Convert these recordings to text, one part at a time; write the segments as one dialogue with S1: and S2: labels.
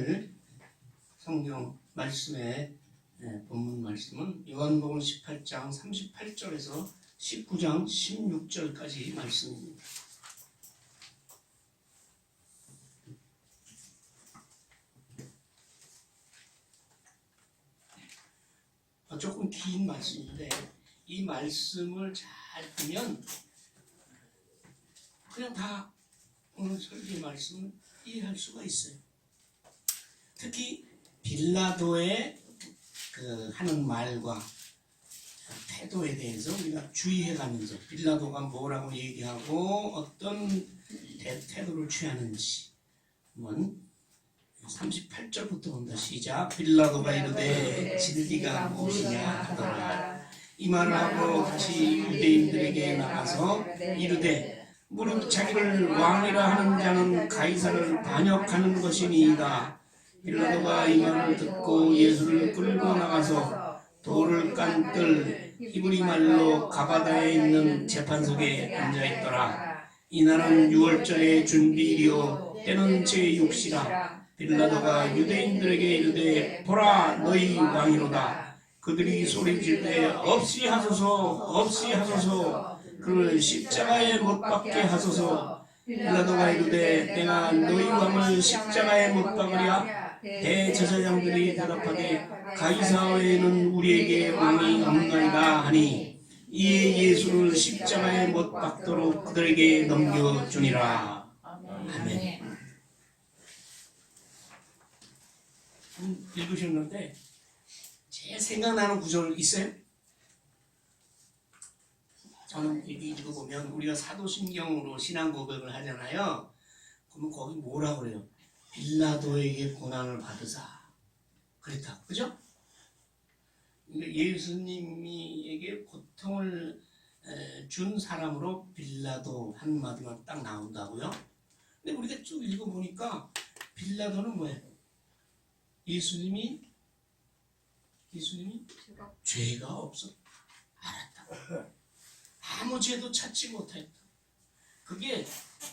S1: 오늘 성경 말씀의 본문 말씀은 요한복음 18장 38절에서 19장 16절까지 말씀입니다. 조금 긴 말씀인데 이 말씀을 잘 보면 그냥 다 오늘 설교 말씀을 이해할 수가 있어요. 특히 빌라도의 하는 말과 태도에 대해서 우리가 주의해가면서 빌라도가 뭐라고 얘기하고 어떤 태도를 취하는지 한번 38절부터 본다. 시작. 빌라도가 이르되 진리가 무엇이냐 하더라. 이 말을 하고 다시 유대인들에게 나가서 이르되 무릇 자기를 왕이라 하는 자는 가이사를 반역하는 것이니이다. 빌라도가 이 말을 듣고 예수를 끌고 나가서 돌을 깐 뜰 히브리 말로 가바다에 있는 재판석에 앉아있더라. 이날은 6월절의 준비일이요 때는 제6시라. 빌라도가 유대인들에게 이르되 보라 너희 왕이로다. 그들이 소리질때 없이 하소서 그를 십자가에 못 박게 하소서. 빌라도가 이르되 내가 너희 왕을 십자가에 못 박으랴. 대제사장들이 대답하되 가이사 외에는 우리에게 왕이 없나이다 하니 이에 예수를 십자가에 못 박도록 그들에게 넘겨주니라. 아멘. 읽으셨는데 제일 생각나는 구절 있어요? 저는 읽어보면 우리가 사도신경으로 신앙 고백을 하잖아요. 그러면 거기 뭐라 그래요? 빌라도에게 고난을 받으사 그랬다. 그죠? 예수님에게 고통을 준 사람으로 빌라도 한마디만 딱 나온다고요? 근데 우리가 쭉 읽어보니까 빌라도는 뭐예요? 예수님이 죄가 없어 알았다. 아무 죄도 찾지 못했다. 그게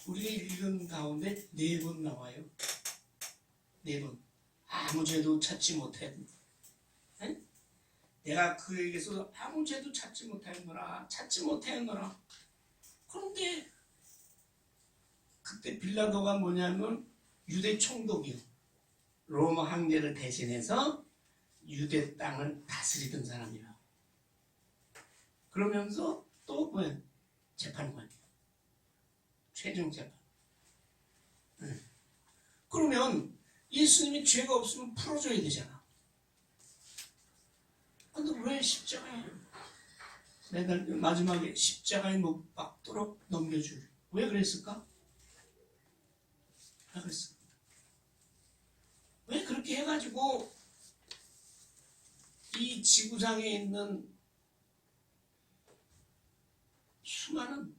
S1: 우리가 읽은 가운데 4번 나와요. 4번. 아무 죄도 찾지 못했다. 내가 그에게서 아무 죄도 찾지 못하였노라. 그런데 그때 빌라도가 뭐냐면 유대 총독이요. 로마 황제를 대신해서 유대 땅을 다스리던 사람이라. 그러면서 또 뭐야? 재판관이야. 최종 재판. 그러면 예수님이 죄가 없으면 풀어줘야 되잖아. 근데 왜 십자가에 매달 마지막에 십자가에 못 박도록 넘겨줄? 왜 그랬을까? 왜 그렇게 해가지고 이 지구상에 있는 수많은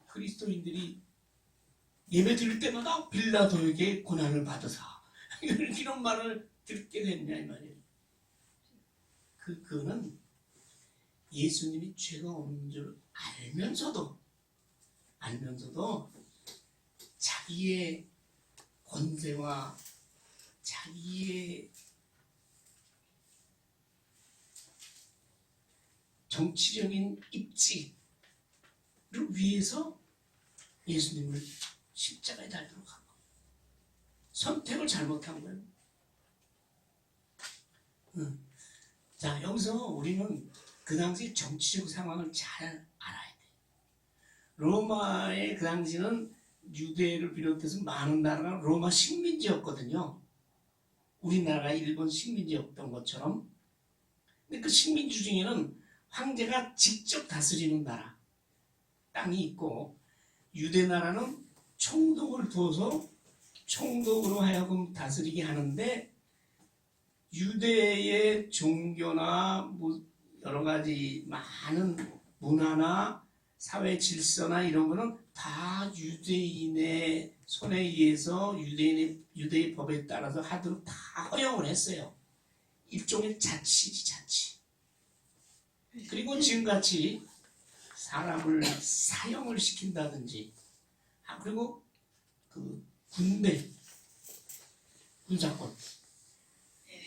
S1: 그리스도인들이 예배 드릴 때마다 빌라도에게 고난을 받으사 이런 말을 듣게 됐냐 이 말이에요. 그거는 예수님이 죄가 없는 줄 알면서도 자기의 권세와 자기의 정치적인 입지를 위해서 예수님을 십자가에 달도록 한 거예요. 선택을 잘못한 거예요. 자, 여기서 우리는 그 당시 정치적 상황을 잘 알아야 돼요. 로마의 그 당시는 유대를 비롯해서 많은 나라가 로마 식민지였거든요. 우리나라가 일본 식민지였던 것처럼. 근데 그 식민지 중에는 황제가 직접 다스리는 나라, 땅이 있고, 유대 나라는 총독을 두어서 총독으로 하여금 다스리게 하는데, 유대의 종교나 여러 가지 많은 문화나 사회 질서나 이런 거는 다 유대인의 손에 의해서 유대의 법에 따라서 하도록 다 허용을 했어요. 일종의 자치지, 자치. 그리고 지금같이 사람을 사형을 시킨다든지, 그리고 그 군대, 군사권,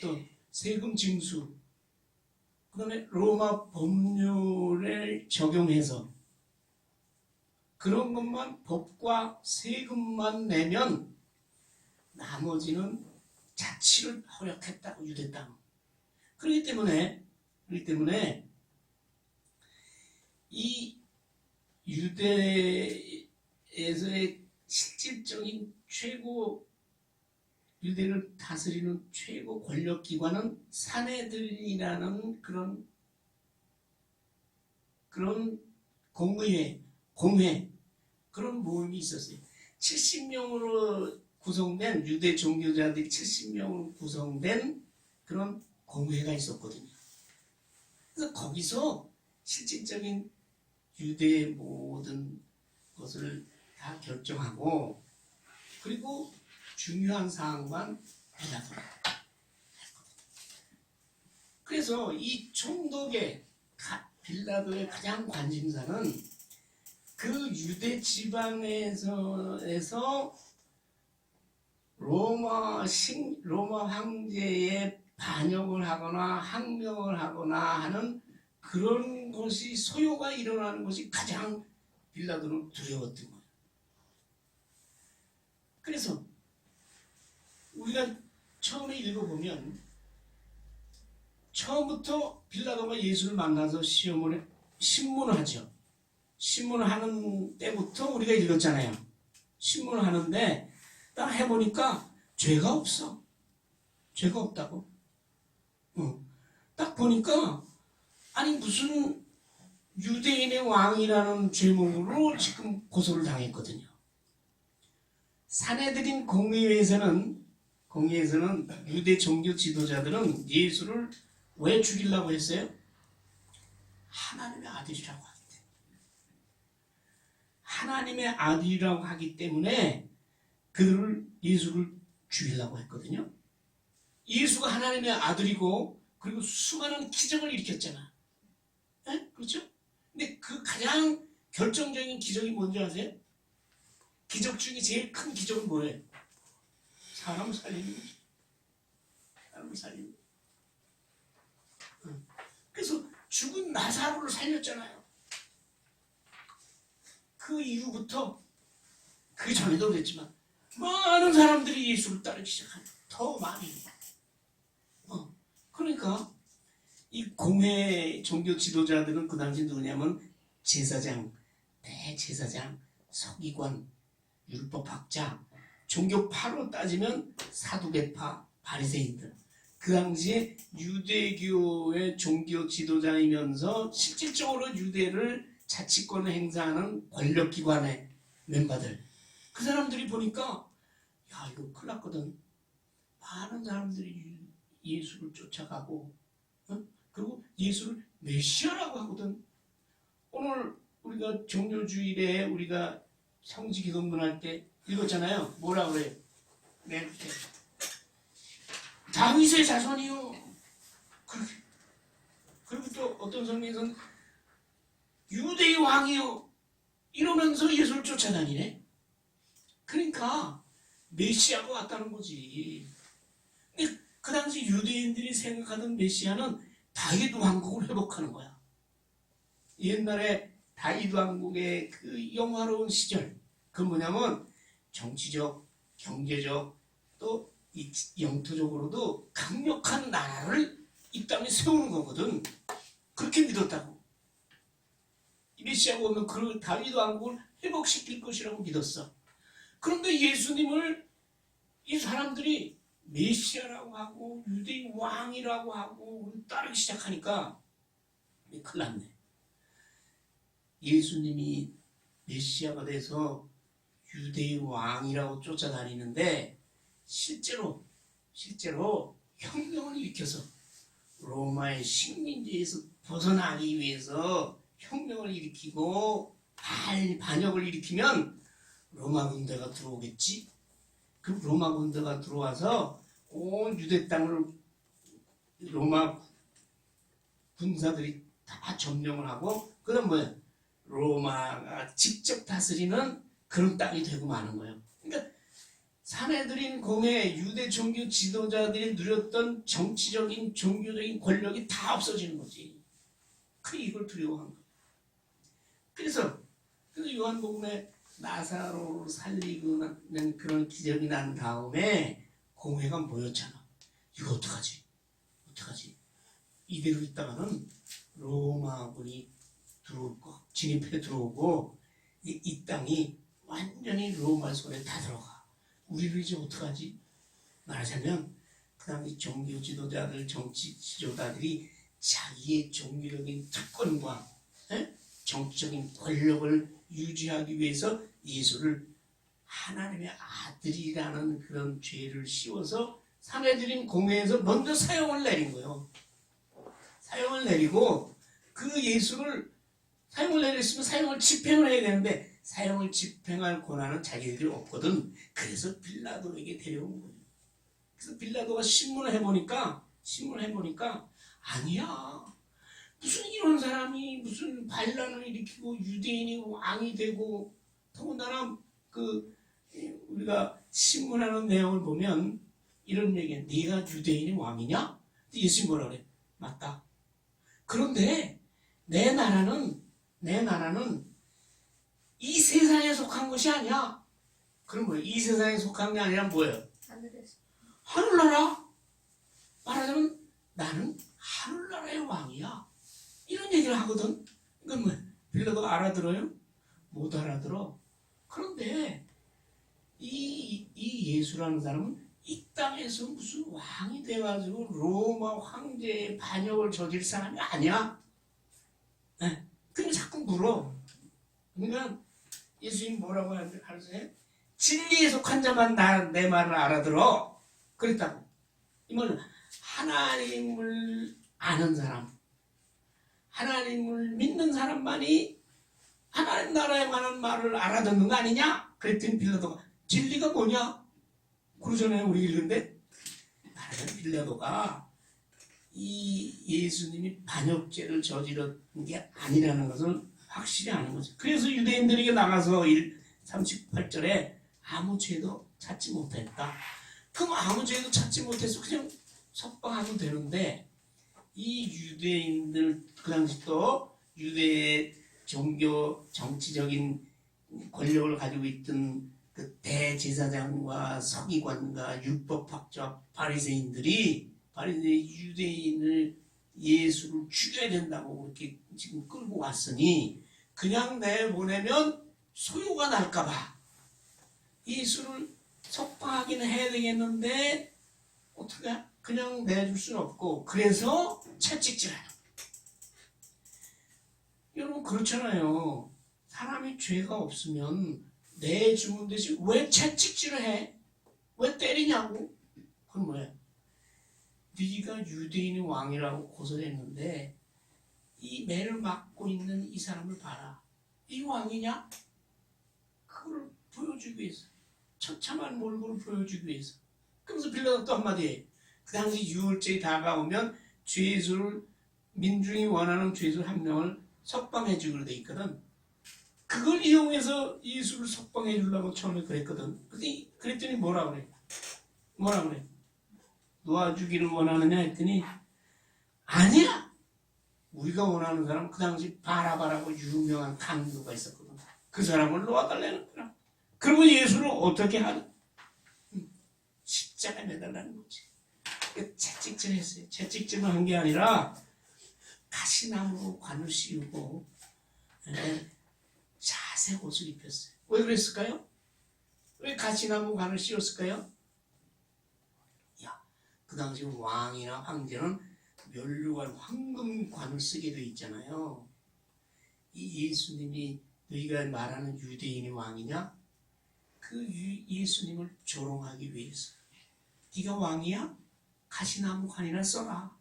S1: 또 세금 징수, 그 다음에 로마 법률을 적용해서 그런 것만 법과 세금만 내면 나머지는 자치를 허락했다고 유대 땅. 그렇기 때문에 이 유대에서의 실질적인 최고 유대를 다스리는 최고 권력 기관은 사내들이라는 그런 공회 그런 모임이 있었어요. 70명으로 구성된 유대 종교자들이 70명으로 구성된 그런 공회가 있었거든요. 그래서 거기서 실질적인 유대의 모든 것을 다 결정하고 그리고 중요한 사항만 빌라도가 했거든요. 그래서 이 총독의 빌라도의 가장 관심사는 그 유대 지방에서 로마 황제의 반역을 하거나 항명을 하거나 하는 그런 것이 소요가 일어나는 것이 가장 빌라도는 두려웠던 거예요. 그래서 우리가 처음에 읽어보면 처음부터 빌라도가 예수를 만나서 신문을 하죠. 신문을 하는 때부터 우리가 읽었잖아요. 신문을 하는데 딱 해보니까 죄가 없어. 죄가 없다고. 딱 보니까 아니 무슨 유대인의 왕이라는 제목으로 지금 고소를 당했거든요. 사내들인 공의회에서는 유대 종교 지도자들은 예수를 왜 죽이려고 했어요? 하나님의 아들이라고 하기 때문에. 하나님의 아들이라고 하기 때문에 예수를 죽이려고 했거든요. 예수가 하나님의 아들이고 그리고 수많은 기적을 일으켰잖아. 네? 그렇죠? 근데 그 가장 결정적인 기적이 뭔지 아세요? 기적 중에 제일 큰 기적은 뭐예요? 사람 살리는 거죠. 사람 살리는 거죠. 그래서 죽은 나사로를 살렸잖아요. 그 이후부터 그 전에도 그랬지만 많은 사람들이 예수를 따르기 시작하는 더 많이. 그러니까 이 공회 종교 지도자들은 그 당시 누구냐면 제사장, 대제사장, 서기관, 율법학자, 종교파로 따지면 사두개파, 바리새인들. 그 당시에 유대교의 종교 지도자이면서 실질적으로 유대를 자치권을 행사하는 권력기관의 멤버들. 그 사람들이 보니까 야 이거 큰일 났거든. 많은 사람들이 예수를 쫓아가고 그리고 예수를 메시아라고 하거든. 오늘 우리가 종료주일에 우리가 성지기도문 할 때 읽었잖아요. 뭐라 그래요? 네. 다윗의 자손이요. 그리고 또 어떤 성경에서는 유대의 왕이요. 이러면서 예수를 쫓아다니네. 그러니까 메시아가 왔다는 거지. 근데 그 당시 유대인들이 생각하던 메시아는 다윗 왕국을 회복하는 거야. 옛날에 다윗 왕국의 그 영화로운 시절, 그 뭐냐면 정치적, 경제적, 또 영토적으로도 강력한 나라를 이 땅에 세우는 거거든. 그렇게 믿었다고. 이 메시아가 오면 그 다윗 왕국을 회복시킬 것이라고 믿었어. 그런데 예수님을 이 사람들이 메시아라고 하고 유대인 왕이라고 하고 따르기 시작하니까 큰일 났네. 예수님이 메시아가 돼서 유대인 왕이라고 쫓아다니는데 실제로 혁명을 일으켜서 로마의 식민지에서 벗어나기 위해서 혁명을 일으키고 반역을 일으키면 로마 군대가 들어오겠지. 그 로마 군대가 들어와서 온 유대 땅을 로마 군사들이 다 점령을 하고 그다음 뭐야? 로마가 직접 다스리는 그런 땅이 되고 마는 거예요. 그러니까 사내들인 공회 유대 종교 지도자들이 누렸던 정치적인 종교적인 권력이 다 없어지는 거지. 이걸 두려워한 거야. 그래서 요한복음에 나사로를 살리고 난 그런 기적이 난 다음에 공회가 모였잖아. 이거 어떡하지? 이대로 있다가는 로마군이 진입해 들어오고 이 땅이 완전히 로마 손에 다 들어가. 우리를 이제 어떡하지? 말하자면 그 당시 종교 지도자들, 정치 지도자들이 자기의 종교적인 특권과 정치적인 권력을 유지하기 위해서 예수를 하나님의 아들이라는 그런 죄를 씌워서 사내들인 공회에서 먼저 사형을 내린 거예요. 사형을 내리고 그 예수를 사형을 내렸으면 사형을 집행을 해야 되는데 사형을 집행할 권한은 자기들이 없거든. 그래서 빌라도에게 데려온 거예요. 그래서 빌라도가 신문을 해보니까 아니야. 무슨 이런 사람이 무슨 반란을 일으키고 유대인이 왕이 되고 더군다나 우리가 신문하는 내용을 보면 이런 얘기야. 네가 유대인이 왕이냐? 예수님이 뭐라 그래? 맞다. 그런데 내 나라는 이 세상에 속한 것이 아니야. 그럼 뭐예요? 이 세상에 속한 게 아니라 뭐예요? 하늘나라. 말하자면 나는 하늘나라의 왕이야. 이런 얘기를 하거든. 그러니까 뭐 빌라도가 알아들어요? 못 알아들어. 그런데 이 예수라는 사람은 이 땅에서 무슨 왕이 돼가지고 로마 황제의 반역을 저질 사람이 아니야. 네. 그냥 자꾸 물어. 그러니까 예수님 뭐라고 하세요? 진리에 속한 자만 내 말을 알아들어. 그랬다고. 이 말은 하나님을 아는 사람, 하나님을 믿는 사람만이 하나님 나라에 관한 말을 알아듣는 거 아니냐? 그랬더니 빌라도가 진리가 뭐냐? 그러잖아요. 우리 읽는데 빌라도가 이 예수님이 반역죄를 저지른 게 아니라는 것을 확실히 아는 거죠. 그래서 유대인들에게 나가서 38절에 아무 죄도 찾지 못했다. 그럼 아무 죄도 찾지 못해서 그냥 석방하면 되는데 이 유대인들 그 당시 또 유대의 종교 정치적인 권력을 가지고 있던 그 대제사장과 서기관과 율법학자 바리새인들이 유대인을 예수를 죽여야 된다고 그렇게 지금 끌고 왔으니 그냥 내보내면 소요가 날까봐 예수를 석방하기는 해야 되겠는데 어떻게 그냥 내줄 수는 없고 그래서 채찍질하는. 여러분 그렇잖아요. 사람이 죄가 없으면 내주면 되지 왜 채찍질을 해? 왜 때리냐고? 그건 뭐야? 네가 유대인의 왕이라고 고소했는데 이 매를 맞고 있는 이 사람을 봐라. 이 왕이냐? 그걸 보여주기 위해서. 처참한 몰골을 보여주기 위해서. 그러면서 빌라도 또 한마디 해. 그 당시 유월절이 다가오면 죄수를 민중이 원하는 죄수 한 명을 석방해 주기로 돼 있거든. 그걸 이용해서 예수를 석방해 주려고 처음에 그랬거든. 그랬더니 뭐라 그래? 놓아주기를 원하느냐 했더니 아니야. 우리가 원하는 사람 그 당시 바라바라고 유명한 강도가 있었거든. 그 사람을 놓아달라는 거야. 그러면 예수를 어떻게 하냐? 십자가에 매달라는 거지. 채찍질 했어요. 채찍질만 한 게 아니라 가시나무로 관을 씌우고 자색 옷을 입혔어요. 왜 그랬을까요? 왜 가시나무 관을 씌웠을까요? 그 당시 왕이나 황제는 면류관, 황금관을 쓰게 돼 있잖아요. 이 예수님이 너희가 말하는 유대인의 왕이냐? 그 예수님을 조롱하기 위해서. 네가 왕이야? 가시나무 관이나 써라.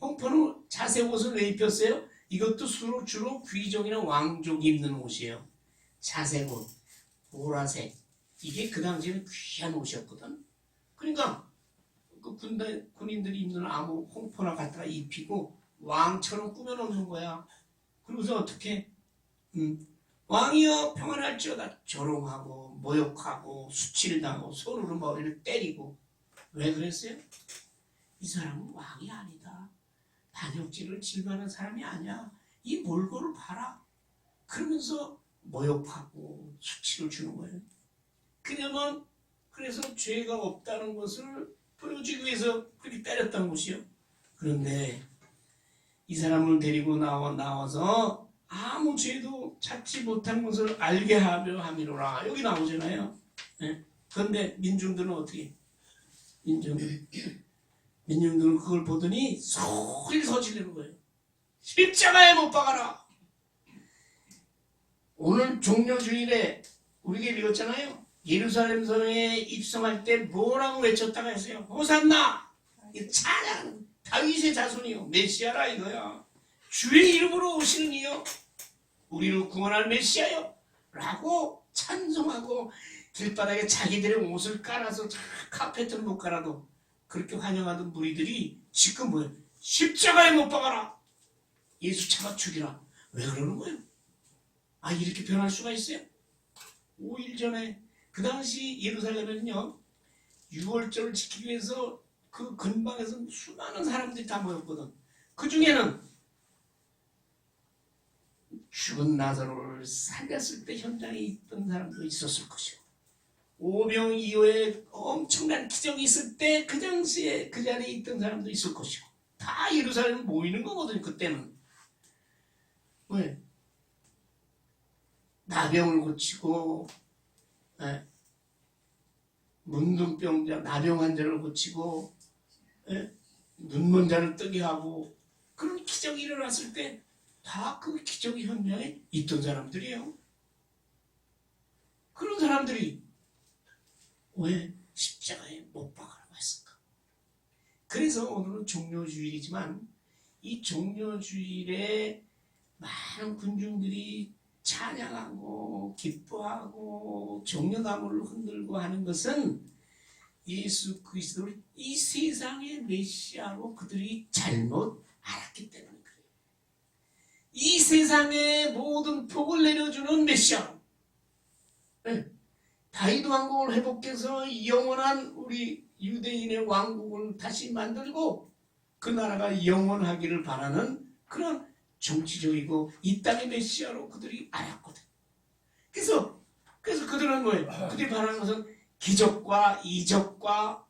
S1: 홍포는 자색 옷을 왜 입혔어요? 이것도 주로 귀족이나 왕족이 입는 옷이에요. 자색 옷, 보라색. 이게 그 당시에는 귀한 옷이었거든. 그러니까 그 군인들이 입는 아무 홍포나 갖다가 입히고 왕처럼 꾸며놓는 거야. 그러고서 어떻게? 왕이여 평안할지어다 조롱하고 모욕하고 수치를 당하고 손으로 머리를 때리고. 왜 그랬어요? 이 사람은 왕이 아니다. 반역죄를 질만한 사람이 아니야. 이 몰골을 봐라. 그러면서 모욕하고 수치를 주는 거예요. 그녀는 그래서 죄가 없다는 것을 보여주기 위해서 그렇게 때렸다는 것이요. 그런데 이 사람을 데리고 나와서 아무 죄도 찾지 못한 것을 알게 하려 함이로라. 여기 나오잖아요. 네? 그런데 민중들은 어떻게? 민중들은 그걸 보더니 소리서 지르는 거예요. 십자가에 못 박아라. 오늘 종려주일에 우리가 읽었잖아요. 예루살렘 성에 입성할 때 뭐라고 외쳤다가 했어요? 호산나! 찬양! 다윗의 자손이요. 메시아라 이거야. 주의 이름으로 오시는 이요. 우리를 구원할 메시아요. 라고 찬송하고 길바닥에 자기들의 옷을 깔아서 카페트를 못 깔아도 그렇게 환영하던 무리들이 지금 뭐예요? 십자가에 못 박아라. 예수 잡아 죽이라. 왜 그러는 거예요? 아, 이렇게 변할 수가 있어요? 5일 전에 그 당시 예루살렘에는요 6월절을 지키기 위해서 그 근방에서 수많은 사람들이 다 모였거든. 그 중에는 죽은 나사로를 살렸을 때 현장에 있던 사람도 있었을 것이고, 오병 이후에 엄청난 기적이 있을 때 그 당시에 그 자리에 있던 사람도 있을 것이고, 다 예루살렘에 모이는 거거든요. 그때는 왜? 나병을 고치고, 문둥병자, 나병 환자를 고치고, 눈먼 자를 뜨게 하고, 그런 기적이 일어났을 때 다 그 기적의 현장에 있던 사람들이에요. 그런 사람들이 왜 십자가에 못 박으라고 했을까? 그래서 오늘은 종료주일이지만 이 종료주일에 많은 군중들이 찬양하고 기뻐하고 종려나무를 흔들고 하는 것은 예수 그리스도를 이 세상의 메시아로 그들이 잘못 알았기 때문에 그래요. 이 세상의 모든 복을 내려주는 메시아, 다윗 왕국을 회복해서 영원한 우리 유대인의 왕국을 다시 만들고 그 나라가 영원하기를 바라는 그런 정치적이고 이 땅의 메시아로 그들이 알았거든. 그래서 그들은 뭐예요? 그들이 바라는 것은 기적과 이적과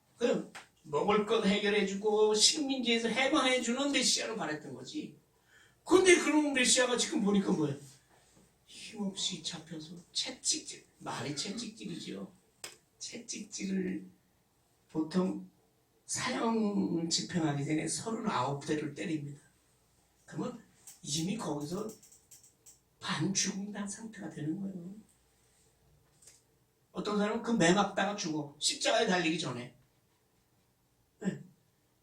S1: 먹을 것 해결해주고 식민지에서 해방해주는 메시아로 바랬던 거지. 그런데 그런 메시아가 지금 보니까 뭐예요? 힘없이 잡혀서 채찍질, 말이 채찍질이죠. 채찍질을 보통 사형 집행하기 전에 39대를 때립니다. 그러면 이미 거기서 반죽음난 상태가 되는 거예요. 어떤 사람은 그 매맞다가 죽어. 십자가에 달리기 전에.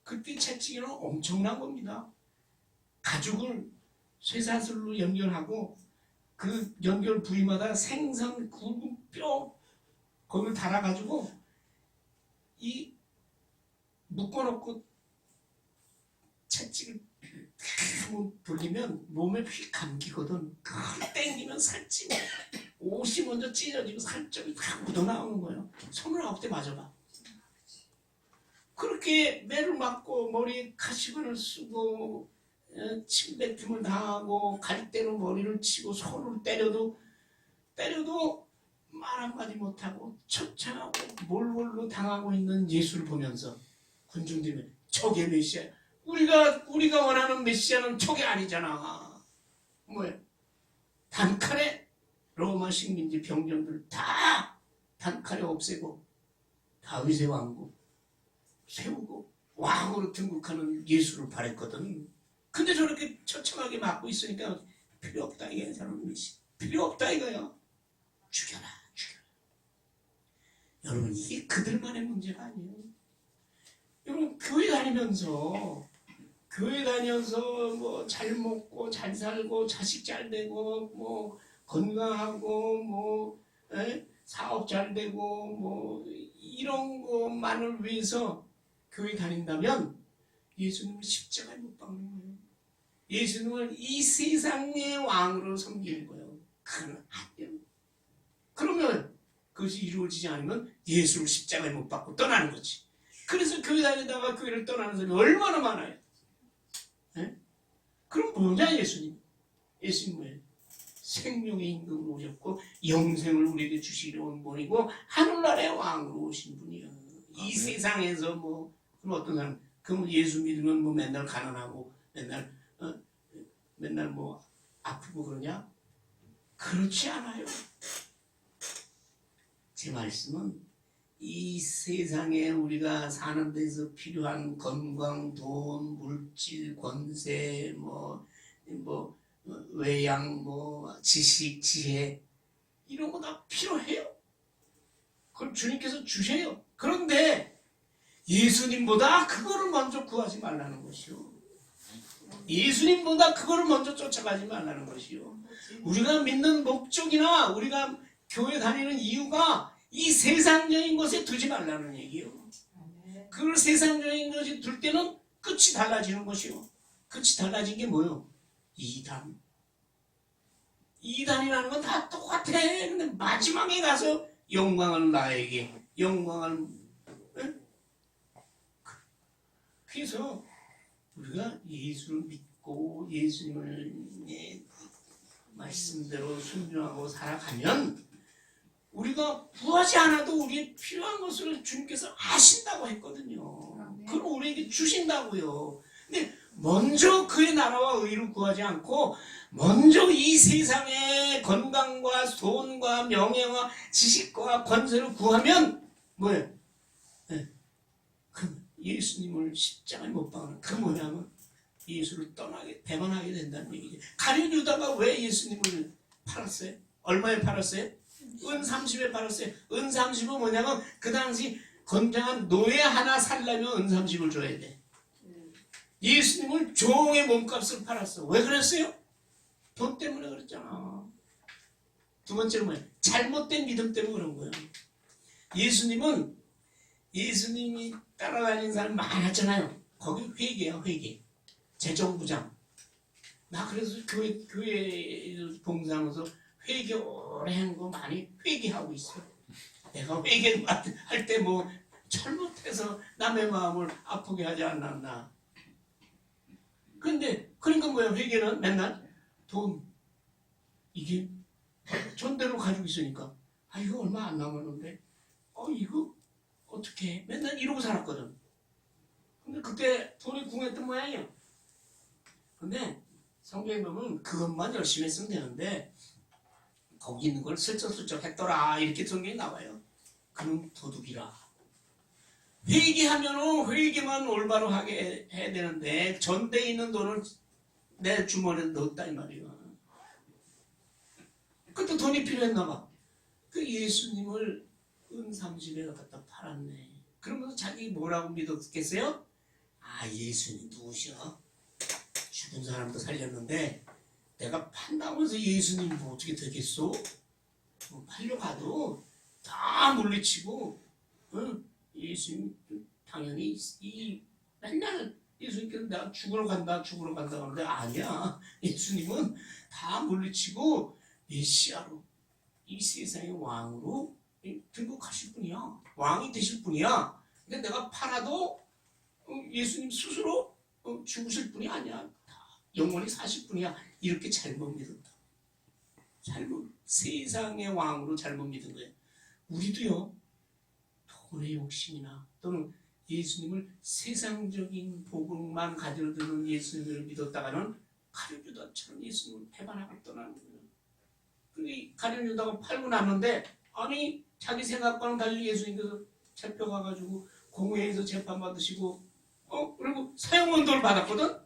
S1: 그때 채찍이는 엄청난 겁니다. 가죽을 쇠사슬로 연결하고 그 연결 부위마다 생선 굵은 뼈 거기를 달아가지고 이 묶어놓고 채찍을 한번 돌리면 몸에 휙 감기거든. 그걸 땡기면 살찌고 옷이 먼저 찢어지고 살점이 다 묻어나오는 거예요. 29대 맞아봐. 그렇게 매를 맞고 머리에 가시관을 쓰고 침뱉음을 당하고 갈대로 머리를 치고 손으로 때려도 말 한마디 못하고 처참하고 몰골로 당하고 있는 예수를 보면서 군중들이 저게 메시아, 우리가 원하는 메시아는 저게 아니잖아. 뭐야? 단칼에 로마 식민지 병정들 다 단칼에 없애고 다윗의 왕국 세우고 왕으로 등극하는 예수를 바랬거든. 근데 저렇게 처참하게 맞고 있으니까 필요 없다 이게 사람 메시아. 필요 없다 이거야. 죽여라. 여러분 이게 그들만의 문제가 아니에요. 여러분 교회 다니면서 뭐 잘 먹고 잘 살고 자식 잘 되고 뭐 건강하고 뭐 사업 잘 되고 뭐 이런 것만을 위해서 교회 다닌다면 예수님은 십자가에 못 박는 거예요. 예수님은 이 세상의 왕으로 섬기는 거예요. 그건 아니에요. 그러면 그것이 이루어지지 않으면 예수를 십자가에 못 박고 떠나는 거지. 그래서 교회 다니다가 교회를 떠나는 사람이 얼마나 많아요. 네? 그럼 뭐냐 예수님? 예수님 뭐예요? 생명의 임금으로 오셨고 영생을 우리에게 주시려 온 분이고 하늘나라의 왕으로 오신 분이야. 이 세상에서 뭐 그럼 어떤 사람 그럼 예수 믿으면 뭐 맨날 가난하고 맨날 뭐 아프고 그러냐? 그렇지 않아요. 제 말씀은 이 세상에 우리가 사는 데서 필요한 건강, 돈, 물질, 권세, 외양, 지식, 지혜 이런 거 다 필요해요. 그걸 주님께서 주셔요. 그런데 예수님보다 그거를 먼저 구하지 말라는 것이요. 예수님보다 그거를 먼저 쫓아가지 말라는 것이요. 우리가 믿는 목적이나 우리가 교회 다니는 이유가 이 세상적인 것에 두지 말라는 얘기요. 그걸 세상적인 것에 둘 때는 끝이 달라지는 것이요. 끝이 달라진 게 뭐요? 이단. 이단이라는 건 다 똑같아. 근데 마지막에 가서 영광을 나에게, 영광을. 네? 그래서 우리가 예수를 믿고 예수님을 말씀대로 순종하고 살아가면 우리가 구하지 않아도 우리의 필요한 것을 주님께서 아신다고 했거든요. 그걸 우리에게 주신다고요. 근데 먼저 그의 나라와 의를 구하지 않고 먼저 이 세상의 건강과 돈과 명예와 지식과 권세를 구하면 뭐예요? 네. 그 예수님을 십자가에 못 박는 그 모양은 예수를 배반하게 된다는 얘기죠. 가룟 유다가 왜 예수님을 팔았어요? 얼마에 팔았어요? 은 30에 팔았어요. 은 30은 뭐냐면 그 당시 건장한 노예 하나 살려면 은 30을 줘야 돼. 예수님을 종의 몸값을 팔았어. 왜 그랬어요? 돈 때문에 그랬잖아. 두 번째는 뭐예요? 잘못된 믿음 때문에 그런 거예요. 예수님이 따라다니는 사람 많았잖아요. 거기 회계야, 회계. 재정부장. 나 그래서 교회 봉사하면서 회계 오래 한 거 많이 회계하고 있어. 내가 회계할 때 뭐 잘못해서 남의 마음을 아프게 하지 않았나. 근데 그러니까 뭐야? 회계는 맨날 돈 이게 전대로 가지고 있으니까 이거 얼마 안 남았는데 이거 어떻게 해? 맨날 이러고 살았거든. 근데 그때 돈이 궁했던 모양이야. 근데 성경에 보면 그것만 열심히 했으면 되는데 거기 있는 걸 슬쩍슬쩍 했더라 이렇게 성경에 나와요. 그럼 도둑이라. 회계하면은 회계만 올바로 하게 해야 되는데 전대에 있는 돈을 내 주머니에 넣었다 이 말이야. 그때 돈이 필요했나 봐. 그 예수님을 은 30에 갖다 팔았네. 그러면서 자기 뭐라고 믿었겠어요? 예수님 누구셔? 죽은 사람도 살렸는데 내가 판다고 해서 예수님 뭐 어떻게 되겠어? 팔려가도 다 물리치고 예수님 당연히 맨날 예수님께서 내가 죽으러 간다 하는데 아니야. 예수님은 다 물리치고 메시아로 이 세상의 왕으로 등극하실 분이야. 왕이 되실 분이야. 근데 내가 팔아도 예수님 스스로 죽으실 분이 아니야. 영원히 사실 분이야. 이렇게 잘못 믿었다. 세상의 왕으로 잘못 믿은 거예요. 우리도요. 돈의 욕심이나 또는 예수님을 세상적인 복음만 가지고 드는 예수님을 믿었다가는 가룟 유다처럼 예수님을 배반하고 떠나는 거예요. 근데 가룟 유다가 팔고 났는데 자기 생각과는 달리 예수님께서 잡혀가가지고 공회에서 재판받으시고 그리고 사형원도를 받았거든.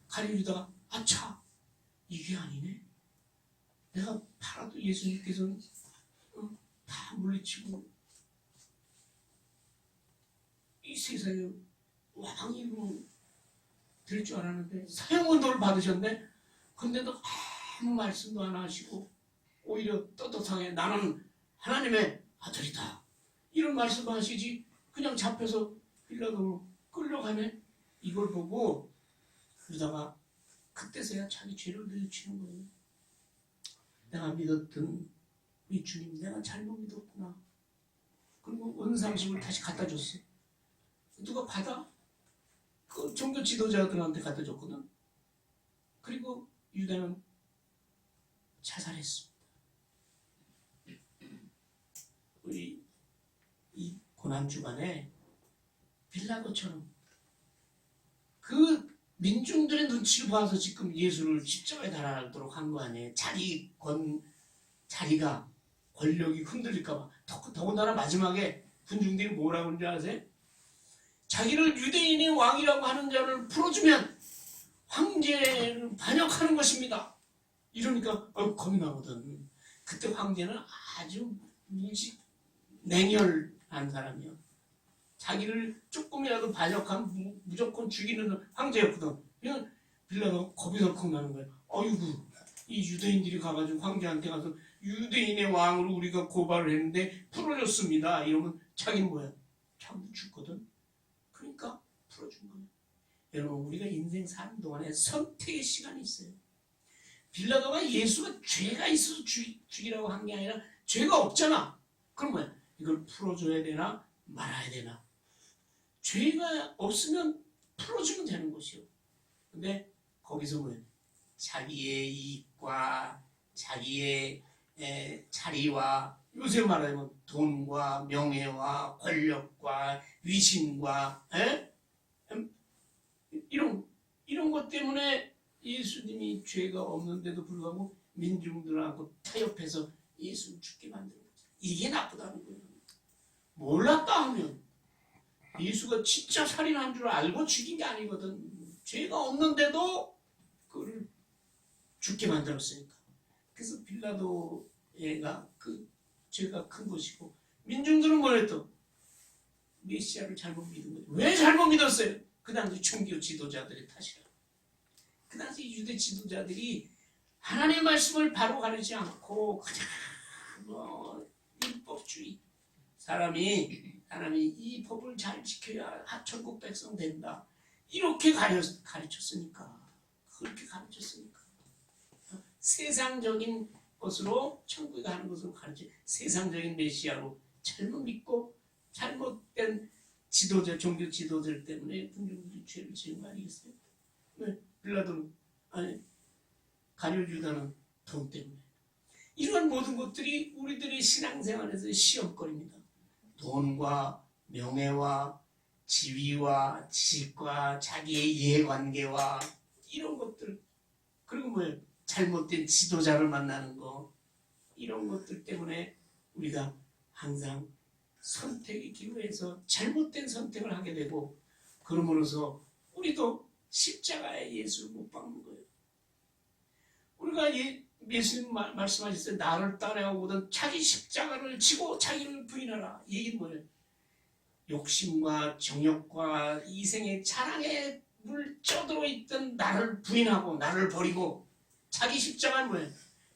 S1: 가룟 유다가 아차 이게 아니네. 내가 팔아도 예수님께서는 다 물리치고 이 세상에 왕이 될 줄 알았는데 사형원도를 받으셨네. 근데도 아무 말씀도 안 하시고 오히려 떳떳하게 나는 하나님의 아들이다 이런 말씀을 하시지 그냥 잡혀서 빌라도로 끌려가네. 이걸 보고 그러다가 그때서야 자기 죄를 뉘우치는 거예요. 내가 믿었던 우리 주님, 내가 잘못 믿었구나. 그리고 원상식을 다시 갖다 줬어. 누가 받아? 그 종교 지도자들한테 갖다 줬거든. 그리고 유다는 자살했습니다. 우리 이 고난 주간에 빌라도처럼 그 민중들의 눈치를 봐서 지금 예수를 십자가에 달아나도록 한 거 아니에요. 자기가 권력이 흔들릴까봐. 더군다나 마지막에 군중들이 뭐라고 하는지 아세요? 자기를 유대인의 왕이라고 하는 자를 풀어주면 황제를 반역하는 것입니다. 이러니까 겁이 나거든. 그때 황제는 아주 냉혈한 사람이요. 자기를 조금이라도 반역하면 무조건 죽이는 황제였거든. 그냥 빌라도가 겁이 덜컥 나는 거예요. 어이구, 이 유대인들이 가가지고 황제한테 가서 유대인의 왕으로 우리가 고발을 했는데 풀어줬습니다. 이러면 자기는 뭐야? 자기도 죽거든. 그러니까 풀어준 거예요. 여러분, 우리가 인생 사는 동안에 선택의 시간이 있어요. 빌라도가 예수가 죄가 있어서 죽이라고 한 게 아니라 죄가 없잖아. 그럼 뭐야? 이걸 풀어줘야 되나 말아야 되나? 죄가 없으면 풀어주면 되는 것이요. 근데 거기서 뭐예요? 자기의 이익과 자기의 자리와, 요새 말하면 돈과 명예와 권력과 위신과 이런 것 때문에 예수님이 죄가 없는데도 불구하고 민중들하고 타협해서 예수를 죽게 만드는 거죠. 이게 나쁘다는 거예요. 몰랐다 하면 예수가 진짜 살인한 줄 알고 죽인 게 아니거든. 죄가 없는데도 그를 죽게 만들었으니까. 그래서 빌라도가 그 죄가 큰 것이고, 민중들은 뭐랬어? 메시아를 잘못 믿은 거예요. 왜 잘못 믿었어요? 그 당시 종교 지도자들의 탓이라. 그 당시 유대 지도자들이 하나님의 말씀을 바로 가르치지 않고 그냥 율법주의, 사람이 이 법을 잘 지켜야 천국 백성 된다, 이렇게 가르쳤으니까. 그렇게 가르쳤으니까 세상적인 것으로 천국에 가는 것으로 가르쳐, 세상적인 메시아로 잘못 믿고 잘못된 지도자, 종교 지도자들 때문에 군중들이 죄를 지은 거 아니겠어요? 왜? 빌라도는, 아니 가룟 유다는 돈 때문에. 이러한 모든 것들이 우리들의 신앙생활에서 시험거리입니다. 돈과 명예와 지위와 지식과 자기의 이해관계와 이런 것들, 그리고 뭐예요? 잘못된 지도자를 만나는 거, 이런 것들 때문에 우리가 항상 선택의 기로에서 잘못된 선택을 하게 되고, 그러므로서 우리도 십자가에 예수를 못 박는 거예요. 우리가 예수님 말씀하셨어요. 나를 따라오거든 자기 십자가를 지고 자기를 부인하라. 얘기는 뭐예요? 욕심과 정욕과 이생의 자랑에 물쩌들어 있던 나를 부인하고 나를 버리고, 자기 십자가는 뭐예요?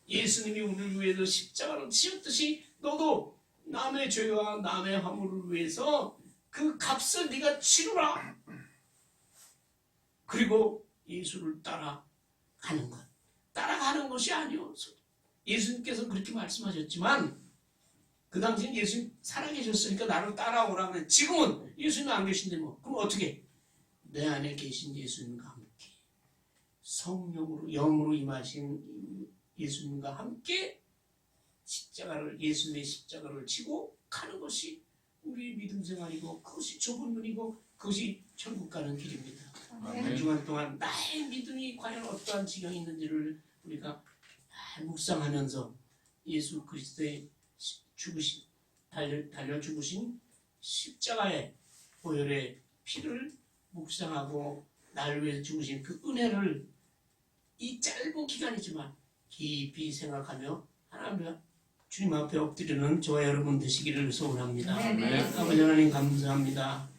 S1: 예수님이 우리를 위해서 십자가를 지었듯이 너도 남의 죄와 남의 허물을 위해서 그 값을 네가 치르라. 그리고 예수를 따라가는 것. 따라가는 것이 아니요. 예수님께서 그렇게 말씀하셨지만 그 당시엔 예수님 살아계셨으니까 나를 따라오라 그래. 지금은 예수님 안 계신데 뭐. 그럼 어떻게? 내 안에 계신 예수님과 함께 성령으로 영으로 임하신 예수님과 함께 예수님의 십자가를 지고 가는 것이 우리의 믿음 생활이고, 그것이 좁은 문이고, 그것이 천국 가는 길입니다. 한 주간 동안 나의 믿음이 과연 어떠한 지경이 있는지를 우리가 묵상하면서 예수 그리스도의 죽으신, 달려 죽으신 십자가의 보혈의 피를 묵상하고 나를 위해 죽으신 그 은혜를 이 짧은 기간이지만 깊이 생각하며 하나님 주님 앞에 엎드리는 저와 여러분 되시기를 소원합니다. 아버지 하나님 감사합니다.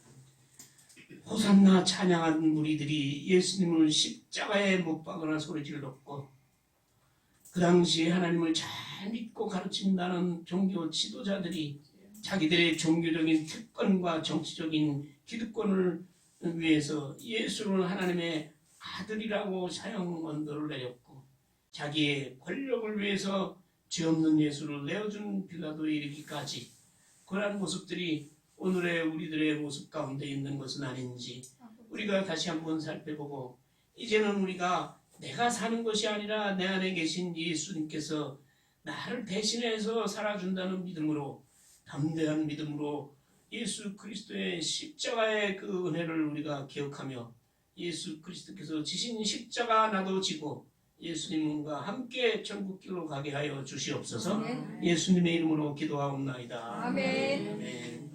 S1: 호산나 찬양한 무리들이 예수님을 십자가에 못 박으나 소리 질렀고, 그 당시에 하나님을 잘 믿고 가르친다는 종교 지도자들이 자기들의 종교적인 특권과 정치적인 기득권을 위해서 예수를 하나님의 아들이라고 사형 언도를 내렸고 자기의 권력을 위해서 죄 없는 예수를 내어준 빌라도에 이르기까지 그러한 모습들이 오늘의 우리들의 모습 가운데 있는 것은 아닌지 우리가 다시 한번 살펴보고 이제는 우리가 내가 사는 것이 아니라 내 안에 계신 예수님께서 나를 대신해서 살아준다는 믿음으로 담대한 믿음으로 예수 그리스도의 십자가의 그 은혜를 우리가 기억하며 예수 그리스도께서 지신 십자가 나도 지고 예수님과 함께 천국길로 가게 하여 주시옵소서. 예수님의 이름으로 기도하옵나이다.
S2: 아멘.
S1: 아멘.